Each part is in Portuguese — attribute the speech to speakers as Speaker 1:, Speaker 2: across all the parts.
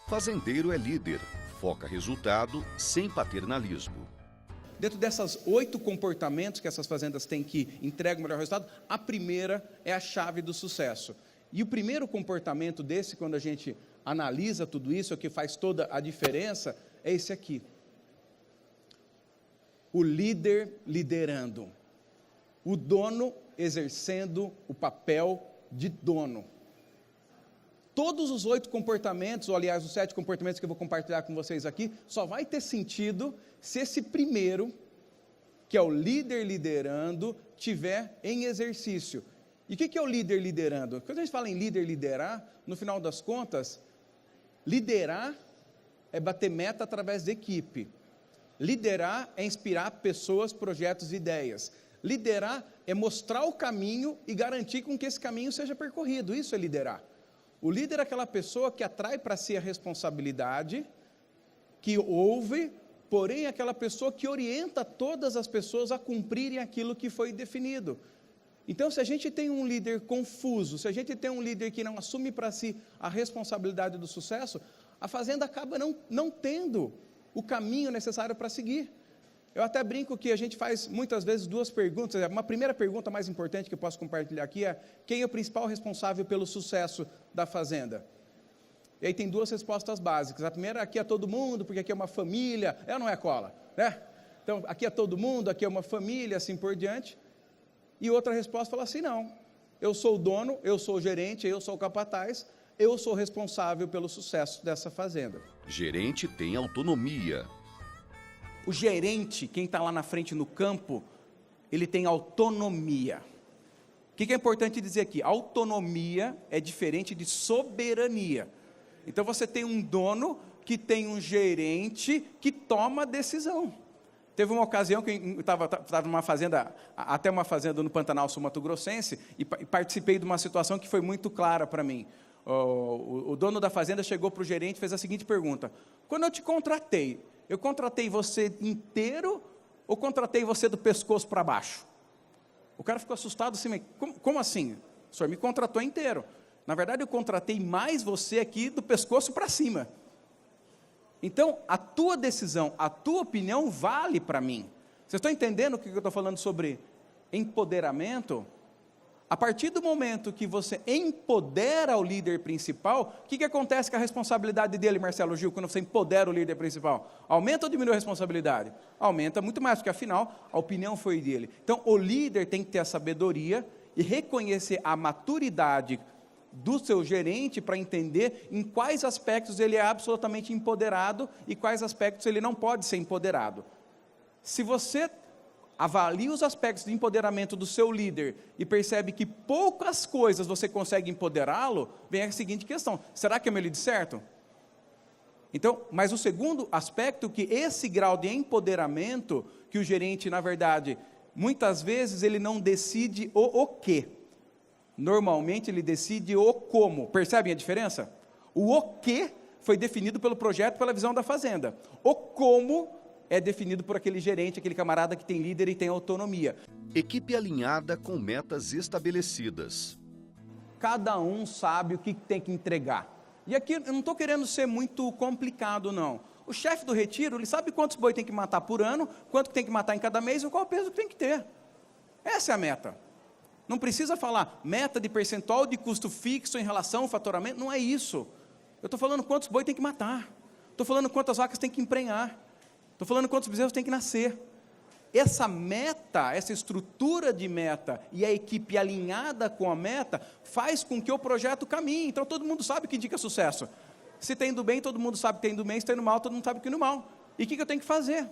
Speaker 1: Fazendeiro é líder, foca resultado sem paternalismo.
Speaker 2: Dentro dessas 8 comportamentos que essas fazendas têm que entregam o melhor resultado, a primeira é a chave do sucesso. E o primeiro comportamento desse, quando a gente analisa tudo isso, é o que faz toda a diferença, é esse aqui. O líder liderando. O dono exercendo o papel de dono. Todos os 8 comportamentos, ou aliás, os 7 comportamentos que eu vou compartilhar com vocês aqui, só vai ter sentido se esse primeiro, que é o líder liderando, tiver em exercício. E o que é o líder liderando? Quando a gente fala em líder liderar, no final das contas, liderar é bater meta através da equipe. Liderar é inspirar pessoas, projetos e ideias. Liderar é mostrar o caminho e garantir com que esse caminho seja percorrido. Isso é liderar. O líder é aquela pessoa que atrai para si a responsabilidade, que ouve, porém é aquela pessoa que orienta todas as pessoas a cumprirem aquilo que foi definido. Então, se a gente tem um líder confuso, se a gente tem um líder que não assume para si a responsabilidade do sucesso, a fazenda acaba não tendo o caminho necessário para seguir. Eu até brinco que a gente faz muitas vezes 2 perguntas. Uma primeira pergunta mais importante que eu posso compartilhar aqui é: quem é o principal responsável pelo sucesso da fazenda? E aí tem 2 respostas básicas. A primeira: aqui é todo mundo, porque aqui é uma família. Não é cola, né? Então, aqui é todo mundo, aqui é uma família, assim por diante. E outra resposta fala assim: não, eu sou o dono, eu sou o gerente, eu sou o capataz, eu sou responsável pelo sucesso dessa fazenda.
Speaker 1: Gerente tem autonomia.
Speaker 2: O gerente, quem está lá na frente no campo, ele tem autonomia. O que é importante dizer aqui? Autonomia é diferente de soberania. Então você tem um dono que tem um gerente que toma decisão. Teve uma ocasião que eu estava numa fazenda, até uma fazenda no Pantanal Sul Mato Grossense, e participei de uma situação que foi muito clara para mim. O dono da fazenda chegou para o gerente e fez a seguinte pergunta: quando eu te contratei, eu contratei você inteiro ou contratei você do pescoço para baixo? O cara ficou assustado assim: como assim? O senhor me contratou inteiro. Na verdade, eu contratei mais você aqui do pescoço para cima. Então, a tua decisão, a tua opinião vale para mim. Vocês estão entendendo o que eu estou falando sobre empoderamento? A partir do momento que você empodera o líder principal, o que acontece com a responsabilidade dele, Marcelo Gil, quando você empodera o líder principal? Aumenta ou diminui a responsabilidade? Aumenta muito mais, porque afinal, a opinião foi dele. Então, o líder tem que ter a sabedoria e reconhecer a maturidade do seu gerente para entender em quais aspectos ele é absolutamente empoderado e quais aspectos ele não pode ser empoderado. Se você avalia os aspectos de empoderamento do seu líder e percebe que poucas coisas você consegue empoderá-lo, vem a seguinte questão: será que é meu líder certo? Então, mas o segundo aspecto, que esse grau de empoderamento, que o gerente, na verdade, muitas vezes ele não decide o quê. Normalmente ele decide o como. Percebem a diferença? O quê foi definido pelo projeto, pela visão da fazenda. O como é definido por aquele gerente, aquele camarada que tem líder e tem autonomia.
Speaker 1: Equipe alinhada com metas estabelecidas.
Speaker 2: Cada um sabe o que tem que entregar. E aqui eu não estou querendo ser muito complicado, não. O chefe do retiro, ele sabe quantos boi tem que matar por ano, quanto tem que matar em cada mês e qual o peso que tem que ter. Essa é a meta. Não precisa falar meta de percentual de custo fixo em relação ao faturamento, não é isso. Eu estou falando quantos boi tem que matar. Estou falando quantas vacas tem que emprenhar. Estou falando quantos bezerros tem que nascer. Essa meta, essa estrutura de meta e a equipe alinhada com a meta faz com que o projeto caminhe. Então todo mundo sabe o que indica sucesso. Se está indo bem, todo mundo sabe que está indo bem. Se está indo mal, todo mundo sabe que está indo mal. E o que eu tenho que fazer?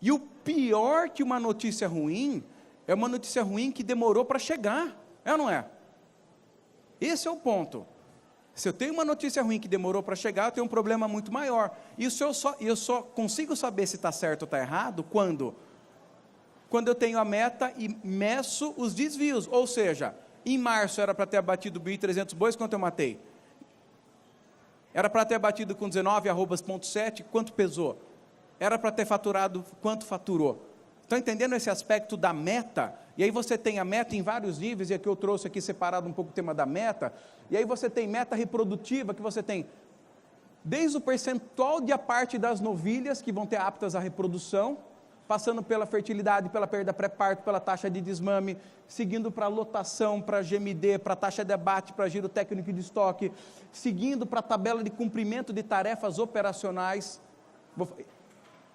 Speaker 2: E o pior que uma notícia ruim é uma notícia ruim que demorou para chegar. É ou não é? Esse é o ponto. Se eu tenho uma notícia ruim que demorou para chegar, eu tenho um problema muito maior. E eu só consigo saber se está certo ou está errado quando eu tenho a meta e meço os desvios. Ou seja, em março era para ter abatido 1.300 bois, quanto eu matei? Era para ter abatido com 19,7, quanto pesou? Era para ter faturado, quanto faturou? Estão entendendo esse aspecto da meta? E aí você tem a meta em vários níveis, e aqui eu trouxe aqui separado um pouco o tema da meta, e aí você tem meta reprodutiva, que você tem desde o percentual de a parte das novilhas que vão ter aptas à reprodução, passando pela fertilidade, pela perda pré-parto, pela taxa de desmame, seguindo para lotação, para GMD, para taxa de abate, para giro técnico de estoque, seguindo para a tabela de cumprimento de tarefas operacionais.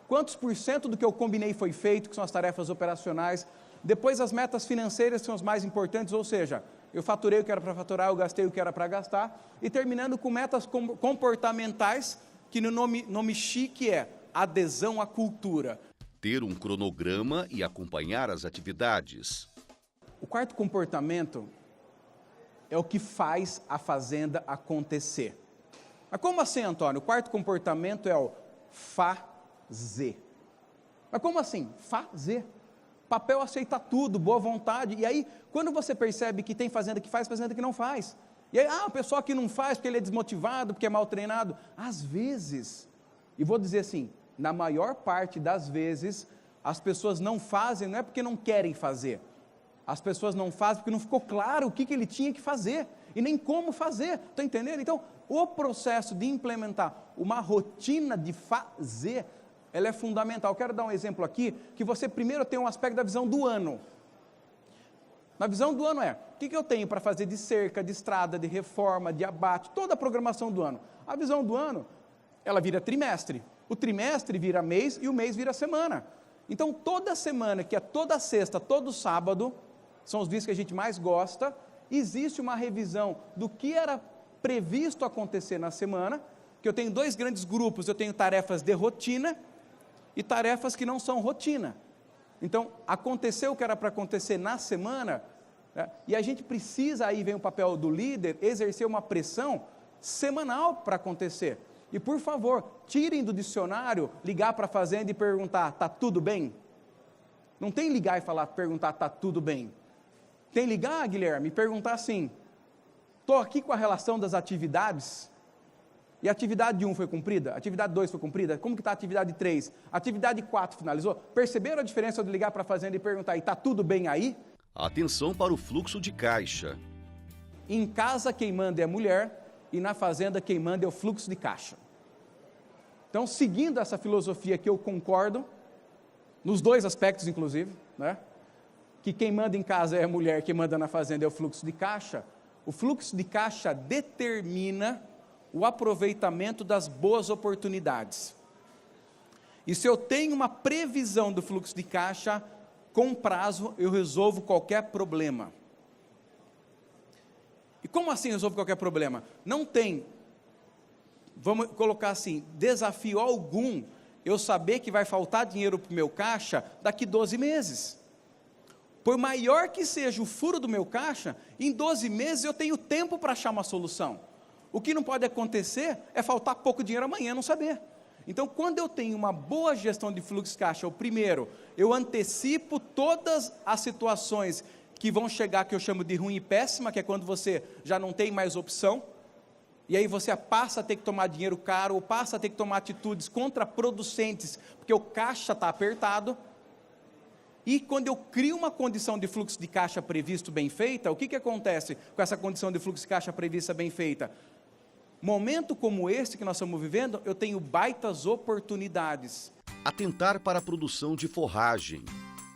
Speaker 2: Quantos por cento do que eu combinei foi feito, que são as tarefas operacionais? Depois as metas financeiras são as mais importantes, ou seja, eu faturei o que era para faturar, eu gastei o que era para gastar, e terminando com metas comportamentais, que no nome chique é adesão à cultura.
Speaker 1: Ter um cronograma e acompanhar as atividades.
Speaker 2: O quarto comportamento é o que faz a fazenda acontecer. Mas como assim, Antônio? O quarto comportamento é o fazer. Mas como assim? Fazer. Papel aceita tudo, boa vontade. E aí, quando você percebe que tem fazenda que faz, fazenda que não faz. E aí, o pessoal que não faz porque ele é desmotivado, porque é mal treinado. Às vezes, e vou dizer assim, na maior parte das vezes, as pessoas não fazem, não é porque não querem fazer. As pessoas não fazem porque não ficou claro o que ele tinha que fazer, e nem como fazer, está entendendo? Então, o processo de implementar uma rotina de fazer, ela é fundamental. Quero dar um exemplo aqui, que você primeiro tem um aspecto da visão do ano. Na visão do ano o que eu tenho para fazer de cerca, de estrada, de reforma, de abate, toda a programação do ano. A visão do ano, ela vira trimestre. O trimestre vira mês e o mês vira semana. Então, toda semana, que é toda sexta, todo sábado, são os dias que a gente mais gosta, existe uma revisão do que era previsto acontecer na semana, que eu tenho dois grandes grupos, eu tenho tarefas de rotina e tarefas que não são rotina. Então, aconteceu o que era para acontecer na semana, né? E a gente precisa, aí vem o papel do líder, exercer uma pressão semanal para acontecer. E por favor, tirem do dicionário, ligar para a fazenda e perguntar, está tudo bem? Não tem ligar e perguntar, está tudo bem. Tem ligar, Guilherme, e perguntar assim, estou aqui com a relação das atividades, e a atividade 1 foi cumprida? A atividade 2 foi cumprida? Como que está a atividade 3? A atividade 4 finalizou? Perceberam a diferença de ligar para a fazenda e perguntar, e está tudo bem aí?
Speaker 1: Atenção para o fluxo de caixa.
Speaker 2: Em casa quem manda é a mulher, e na fazenda quem manda é o fluxo de caixa. Então, seguindo essa filosofia que eu concordo, nos dois aspectos inclusive, né? Que quem manda em casa é a mulher, quem manda na fazenda é o fluxo de caixa. O fluxo de caixa determina o aproveitamento das boas oportunidades. E se eu tenho uma previsão do fluxo de caixa, com prazo eu resolvo qualquer problema. E como assim resolvo qualquer problema? Não tem, vamos colocar assim, desafio algum eu saber que vai faltar dinheiro para o meu caixa daqui 12 meses. Por maior que seja o furo do meu caixa, em 12 meses eu tenho tempo para achar uma solução. O que não pode acontecer é faltar pouco dinheiro amanhã, não saber. Então, quando eu tenho uma boa gestão de fluxo de caixa, o primeiro, eu antecipo todas as situações que vão chegar, que eu chamo de ruim e péssima, que é quando você já não tem mais opção, e aí você passa a ter que tomar dinheiro caro, ou passa a ter que tomar atitudes contraproducentes, porque o caixa está apertado. E quando eu crio uma condição de fluxo de caixa previsto bem feita, o que acontece com essa condição de fluxo de caixa prevista bem feita? Momento como esse que nós estamos vivendo, eu tenho baitas oportunidades.
Speaker 1: Atentar para a produção de forragem.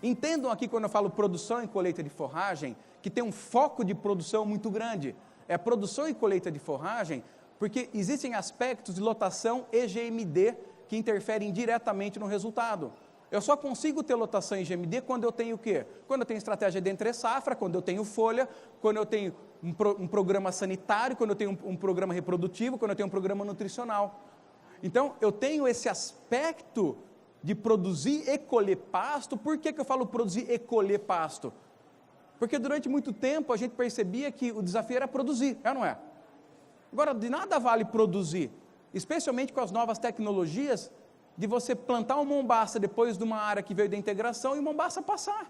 Speaker 2: Entendam aqui quando eu falo produção e colheita de forragem, que tem um foco de produção muito grande. É produção e colheita de forragem, porque existem aspectos de lotação e GMD que interferem diretamente no resultado. Eu só consigo ter lotação em GMD quando eu tenho o quê? Quando eu tenho estratégia de entre safra, quando eu tenho folha, quando eu tenho um programa sanitário, quando eu tenho um programa reprodutivo, quando eu tenho um programa nutricional. Então, eu tenho esse aspecto de produzir e colher pasto. Por que eu falo produzir e colher pasto? Porque durante muito tempo a gente percebia que o desafio era produzir, não é? Agora, de nada vale produzir, especialmente com as novas tecnologias, de você plantar uma mombaça depois de uma área que veio da integração e mombaça passar.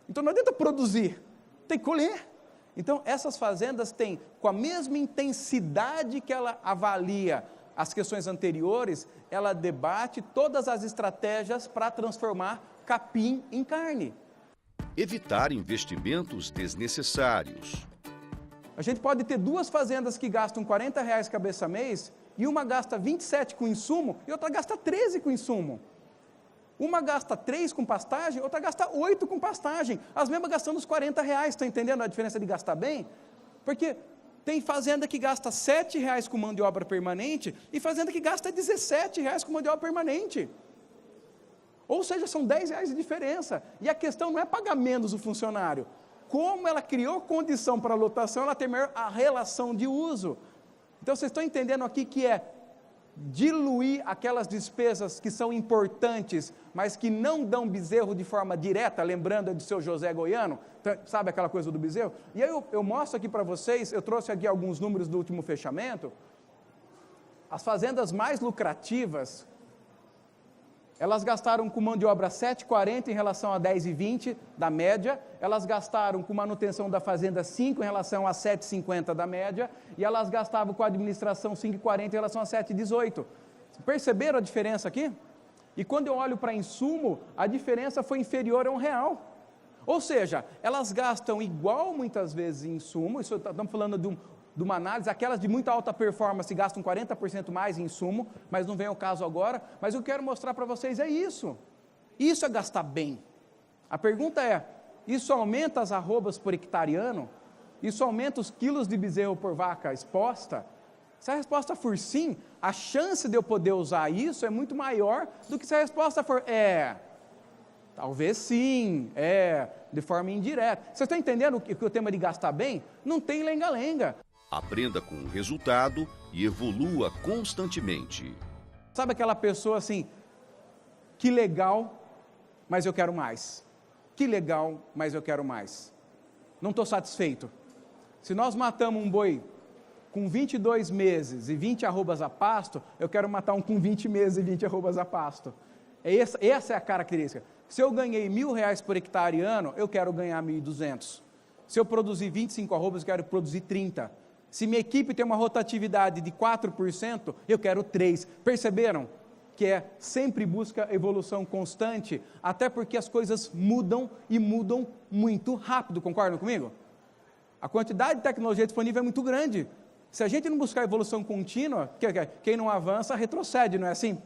Speaker 2: Então não adianta produzir, tem que colher. Então essas fazendas têm, com a mesma intensidade que ela avalia as questões anteriores, ela debate todas as estratégias para transformar capim em carne.
Speaker 1: Evitar investimentos desnecessários.
Speaker 2: A gente pode ter duas fazendas que gastam R$40 cabeça mês e uma gasta 27 com insumo e outra gasta 13 com insumo. Uma gasta 3 com pastagem, outra gasta 8 com pastagem. As mesmas gastando os R$40, estão entendendo a diferença de gastar bem? Porque tem fazenda que gasta R$7 com mão de obra permanente e fazenda que gasta R$17 com mão de obra permanente. Ou seja, são R$10 de diferença. E a questão não é pagar menos o funcionário. Como ela criou condição para a lotação, ela tem maior a relação de uso. Então vocês estão entendendo aqui que é diluir aquelas despesas que são importantes, mas que não dão bezerro de forma direta, lembrando do seu José Goiano, sabe aquela coisa do bezerro? E aí eu mostro aqui para vocês, eu trouxe aqui alguns números do último fechamento, as fazendas mais lucrativas, elas gastaram com mão de obra 7,40 em relação a 10,20 da média, elas gastaram com manutenção da fazenda 5 em relação a 7,50 da média, e elas gastavam com a administração 5,40 em relação a 7,18. Perceberam a diferença aqui? E quando eu olho para insumo, a diferença foi inferior a R$1. Ou seja, elas gastam igual muitas vezes em insumo, isso estamos falando de uma análise, aquelas de muita alta performance gastam 40% mais em insumo, mas não vem ao caso agora, mas eu quero mostrar para vocês é isso é gastar bem. A pergunta é, isso aumenta as arrobas por hectariano? Isso aumenta os quilos de bezerro por vaca exposta? Se a resposta for sim, a chance de eu poder usar isso é muito maior do que se a resposta for talvez sim, de forma indireta. Vocês estão entendendo que o tema de gastar bem não tem lenga-lenga.
Speaker 1: Aprenda com o resultado e evolua constantemente.
Speaker 2: Sabe aquela pessoa assim, que legal, mas eu quero mais. Que legal, mas eu quero mais. Não estou satisfeito. Se nós matamos um boi com 22 meses e 20 arrobas a pasto, eu quero matar um com 20 meses e 20 arrobas a pasto. Essa é a característica. Se eu ganhei R$1.000 por hectare ano, eu quero ganhar 1.200. Se eu produzir 25 arrobas, eu quero produzir 30. Se minha equipe tem uma rotatividade de 4%, eu quero 3%. Perceberam? Que sempre busca evolução constante, até porque as coisas mudam e mudam muito rápido, concordam comigo? A quantidade de tecnologia disponível é muito grande. Se a gente não buscar evolução contínua, quem não avança, retrocede, não é assim?